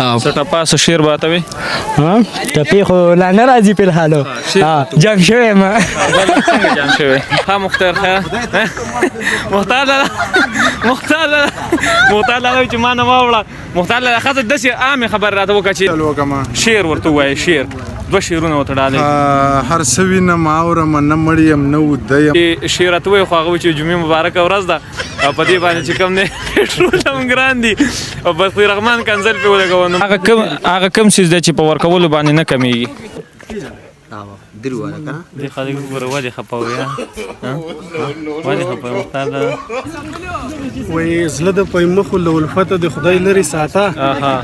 ټپه څه شعر به ته وایي؟ ټپې خو لا نه راځي په الحالو جنګ شوی یم څنګه جام شوی؟ ها مختار ښه مختار لالا چې ما نه واوړه مختار لالا ښځه داسې عامې خبرې راته وکړه چې شعر ورته ووایه شعر دوه شعرونه ورته ډالۍ هر څه وینم اورم نه مړ یم نه وده یم شعر راته ووایه خو هغه وایي چې جمعې مبارکه ورځ ده او په دې باندې چې کوم دی پېټرول هم ګران دي او بختي رحمان کنځل پرې ولګوه نو هغه کوم څیز دی چې په ورکولو باندې نه کمیږي دې خلک ګوره ولې خفه وي ولې خفه وي مختار وایي زړه د پی مخو له الفته د خدای لرې ساته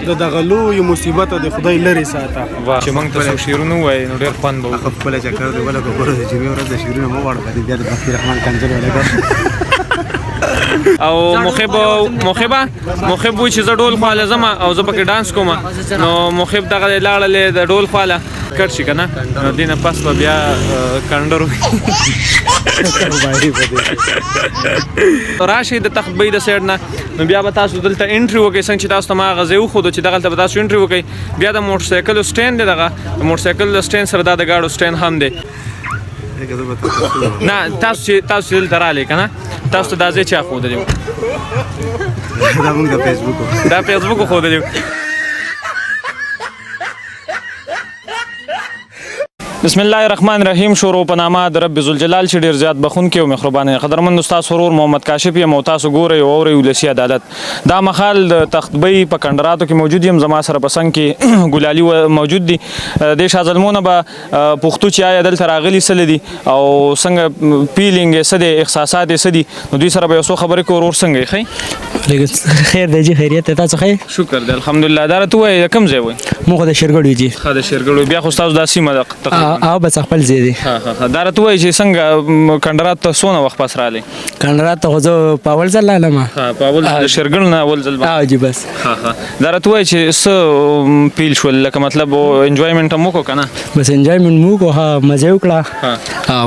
د دغه لویو مصیبته د خدای لرې ساته چې موږ ته څو شعرونه ووایي نو ډېر خوند به هغه خپله چکر دی ولکه ګوره د جمعې ورځ د شعرونه مه غواړه بیا د بختي رحمان کنځل ولګوه او مخیب وایي چې زه ډول خواله ځم او زه پکې ډانس کوم نو مخیب دغه لاړلې د ډول خواله کټ شي که نه نو دې نه پس به بیا کنډر راشئ د تختبۍ د سایډ نه نو بیا به تاسو دلته انټري وکړئ څنګه چې تاسو ته ما هغه ځای وښودو چې دغلته به تاسو انټري وکړئ بیا د موټرسایکلو سټینډ دی دغه د موټرسایکل سټینډ سره دا د ګاډو سټینډ هم دی نه تاسو چې دلته راغلی که نه تاسو ته دا ځای چا ښودلی دا فیسبوک ښودلی بسم الله الرحمن الرحیم شروع په نامه د رب ذوالجلال چې ډېر زیات بخونکی او مهربانه قدرمند استاد ورور محمد کاشف یم او تاسو ګورئ او اورئ ولسي عدالت دا مخال د تختبۍ په کندراتو کې موجود یم زما سره په څنګ کې ګلالي موجود دي دې شازلمونه به پښتو چې آیا دلته راغلي څه دي او څنګه پیلینګ یې څه دی احساسات یې څه دي نو دوی سره به یو څو خبرې کوو ورور څنګه یې ښه خیر دی جی خیریت دی تاسو ښه شکر دی الحمدلله دا راته ووایئ د کوم ځای وایي موږ د شیرګړو جی ښه د شیرګړو بیا خو ستاسو دا سیمه ده او بس خپل ځای دی دا راته ووایي چې څنګه کندرات ته څونه وخت پس راغلی کندرات ته خو زه په اول ځل راغلم په اول د شیرګل نه اول ځل جی بس دا راته ووایي چې څه پیل شول لکه مطلب انجوایمنټ هم وکړو که نه بس انجوایمنټ مو وکړو ها مزه وکړه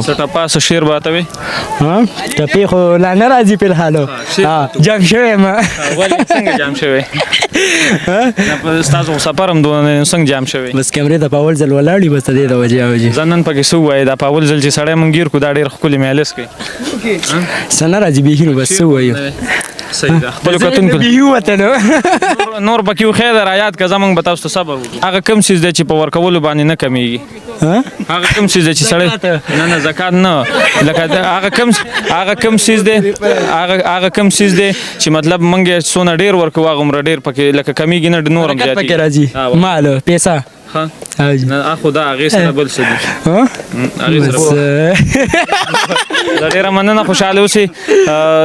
څه ټپه څه شعر به ته وایي ټپې خو لا نه راځي په الحالو جنګ شوی یم ولې څنګه جام شوی ستاسو سفر هم څنګه جام شوی بس کیمرې ته په اول ځل ولاړې بس د دې د وجې زه نن پکې څه ووایې دا په اول ځل چې سړی مونږ ګیر کړو دا ډېر ښکلې میلس کوي څه نه راځي بیخي نو بس څه ووایو صحیح ده خپلو کتونکو نور پکې خیر ده رایاد که زموږ به تاسو ته صبر وکړو هغه کوم څیز دی چې په ورکولو باندې نه کمیږي هغه کوم څیز دی چې سړی نه زکات نه لکه هغه کوم څیز دی چې مطلب موږ یې څونه ډېر ورکوو هغومره ډېر پکې لکه کمیږي نه نور هم پکې راځي مال پیسه خو دا هغې سره بل څه دي ډېره مننه خوشحاله اوسئ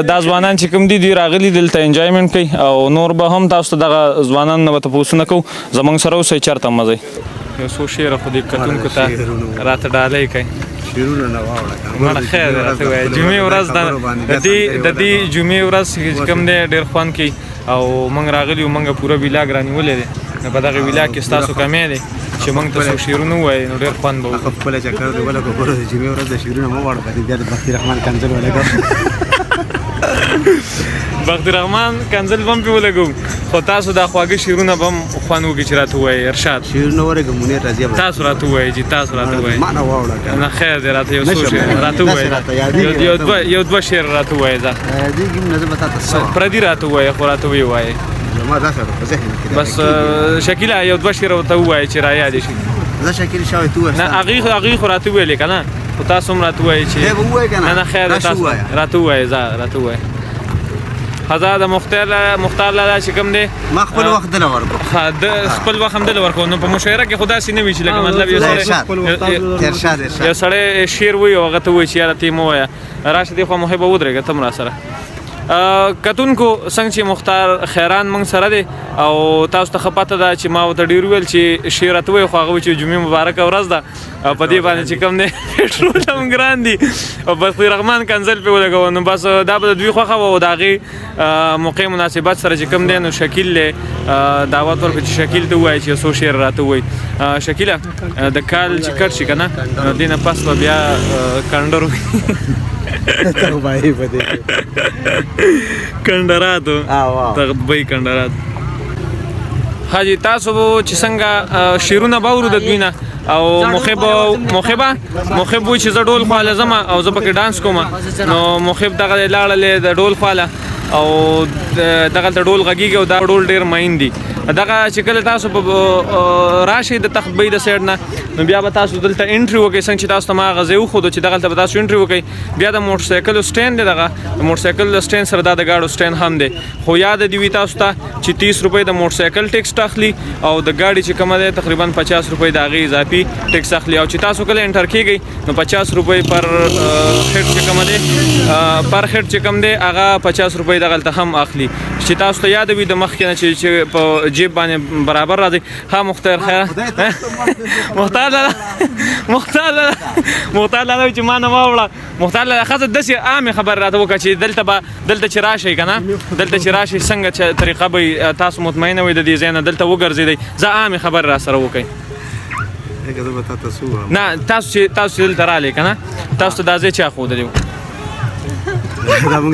دا ځوانان چې کوم دي دوی راغلي دلته انجوایمنټ کوي او نور به هم تاسو ته دغه ځوانانو نه به تپوسونه کوو زموږ سره اوسئ چېرته مه ځئ یو څو شعره خو دې کتونکو ته راته ډالۍ کوي مړه خیر دی راته ووایه جمعې ورځ د دې جمعې ورځ چې کوم دی ډېر خوند کوي او موږ راغلي یو موږ پوره ولاګ رانیولی دی نو په دغه ولاګ کې ستاسو کمی دی چې موږ ته څو شعرونه ووایي نو ډېر خوند به هغه خپله چکر دی ولکه ګوره د جمعې ورځ د شعرونه مه غواړه بیا د بختي رحمان کنځل ولګوه بختي رحمان کنځل به هم پرې ولګوو خو تاسو دا خواږه شعرونه به هم خوند وکړي چې راته ووایي ارشاد شعرونه ورکړه منیر راځي تاسو راته ووایئ چې تاسو راته ووایئ ما نه واوړه نه خیر دی راته یو څو شعر راته ووایئ یو دوه شعر راته ووایئ ځه پردي راته ووایئ خو راته ویې وایئ بس شکیله یو دوه شعر ورته ووایئ چې رایادې شي زه شکیل شوی تو نه هغې خو راته وویلې که نه خو تاسو هم راته ووایئ چې نه خیر دی تاسو راته ووایئ ځه راته ووایئ ښځه د مختار لالا چې کوم دی ما خپل وخت دله ورکړو خپل وخت هم دله ورکړو نو په مشاعره کې خو داسې نه وي چې لکه مطلب یو سړی شعر وایي او هغه ته وایي چې یاره ته یې مه وایه راشه دې خوا محبه ودرېږه ته هم راسره کتونکو څنګه چې مختار خیران موږ سره دی او تاسو ته ښه پته ده چې ما ورته ډېر وویل چې شعر راته ووایي خو هغه وایي چې جمعې مبارکه ورځ ده او په دې باندې چې کوم دی پېټرول هم ګران دي او بختي رحمان کنځل پرې ولګوه نو بس دا به د دوی خوښه وه او د هغې موقع مناسبت سره چې کوم دی نو شکیل دی دعوت ورکړو چې شکیل ته ووایي چې یو څو شعر راته ووایي شکیله د کال چې کټ شي که نه نو دې نه پس به بیا کنډر کندراتو تختبۍ کندرات حاجی تاسو چې څنګه شیرونه باورو د دوی نه او محب وای چې زه ډول خواله ځم او زه پکې ډانس کوم نو محب دغه لاړلې د ډول خواله او دغه ته ډول غږیږي او دا ډول ډیر ماین دي دغه چې کله تاسو په راشي د تخبې د سایډ نه نو بیا به تاسو دلته انټری وکړئ څنګه چې تاسو ته ما غزه وښودو چې دغلته به تاسو انټری وکړئ بیا د موټر سایکل سټینډ دی دغه د موټر سایکل سټینډ سره دا د ګاډو سټینډ هم دی خو یاد دې وي تاسو ته چې 30 روپۍ د موټر سایکل ټیکس اخلي او د ګاډي چې کومه دی تقریبا 50 روپۍ د هغې اضافي ټیکس اخلي او چې تاسو کله انټر کیږئ نو 50 روپۍ پر هیډ چې کومه دی پر هیډ چې کوم دی هغه 50 روپۍ دغلته هم اخلي چې تاسو ته یاد وي د مخکې نه چې په جیب باندې برابر راځي ها مختار خیر مختار لاله چې ما نه واوړه مختار لاله خاصه داسې عامه خبر راته وکړه چې دلته چې راشئ که نه دلته چې راشئ څنګه چې طریقه به تاسو مطمئنه وئ د دې ځای نه دلته وګرځېدئ زه عامې خبر را سره وکړئ نه تاسو چې دلته راغلئ که نه تاسو ته دا ځای چا ښودلی و دا موږ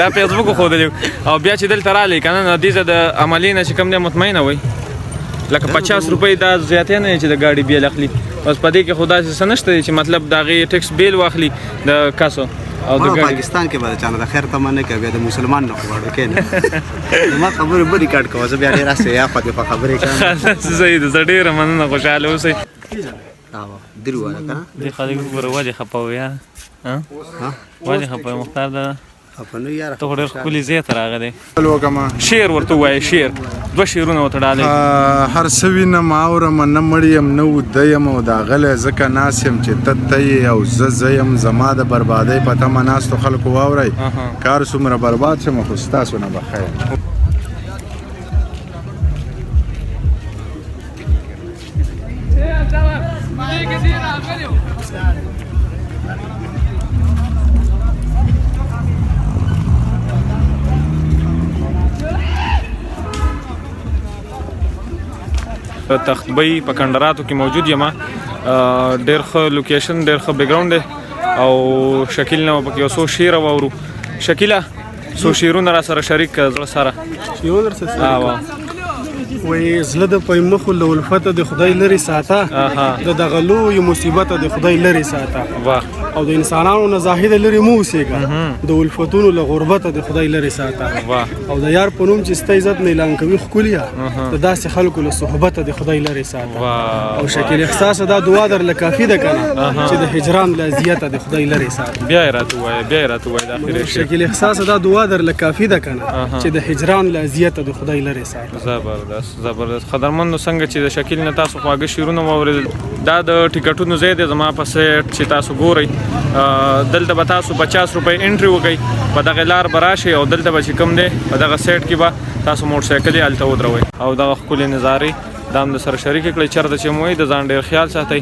د فیسبوک ښودلی او بیا چې دلته راغلئ که نه نو دې ځای د عملي نه چې کوم دی مطمئنه وئ لکه 50 روپۍ دا زیاتې نه چې د ګاډي بیل اخلي بس په دې کې خو داسې څه نشته چې مطلب د هغې ټیکس بیل واخلي د کسو او د پاکستان کې به چانه د خیر تمه نه کوي بیا د مسلمان نه غواړو کې نه ما خبرې به ریکارډ کوم زه بیا ډېر راسه یا خو دې په خبرې کوم صحیح ده زه ډېره مننه خوشحاله اوسئ درو والا کنه دې خلک وګوره ولې خفه وي ولې خفه وي مختار ده خفنو یار ته ډېر ښکلي ځای ته راغلی شعر ورته ووایه شعر 2 شعرونه ورته ډالۍ هر څه وینم اورم نه مړ یم نه وده یم او دا غلی ځکه ناست یم چې ته یې او زه یم زما د بربادۍ په تمه ناستو خلکو واورئ کار څومره برباد شم خو ستاسو نه به خیر تختبۍ په کندراتو کې موجود یم ډېر ښه لوکیشن ډېر ښه بیکګراوند دی او شکیل نه به پکې یو څو شعره واورو شکیله څو شعرونه را سره شریک کړه زړه سره وای زړه د پای مخو له الفته د خدای لري ساته د دغه لویو مصیبته د خدای لري ساته او د انسانانو نه زاهد لري مو اوسېږه د الفتونو له غربته د خدای لري ساته او د یار په نوم چې ستا عزت نه اعلان کوي ښکليه د داسې خلکو له صحبته د خدای لري ساته او شکل احساس دا دعا درله کافي ده که نه چې د هجران له اذیته د خدای لري ساته بیا یې راته ووایه د اخرې شکل احساس دا دعا درله کافي ده که نه چې د هجران له اذیته د خدای لري ساته زبردست خدرمندو څنګه چې د شکیل نه تاسو خواږه شعرونه واورېدل دا د ټیکټونو ځای دی زما په سایټ چې تاسو ګورئ دلته به تاسو 50 روپۍ انټري وکئ په دغه لار به راشئ او دلته به چې کوم دی په دغه سایټ کې به تاسو موټر سایکل یې هلته ودروئ او دغه ښکلې نظارې دا هم د سره شریکې کړئ چېرته چې مو وئ د ځان ډېر خیال ساتئ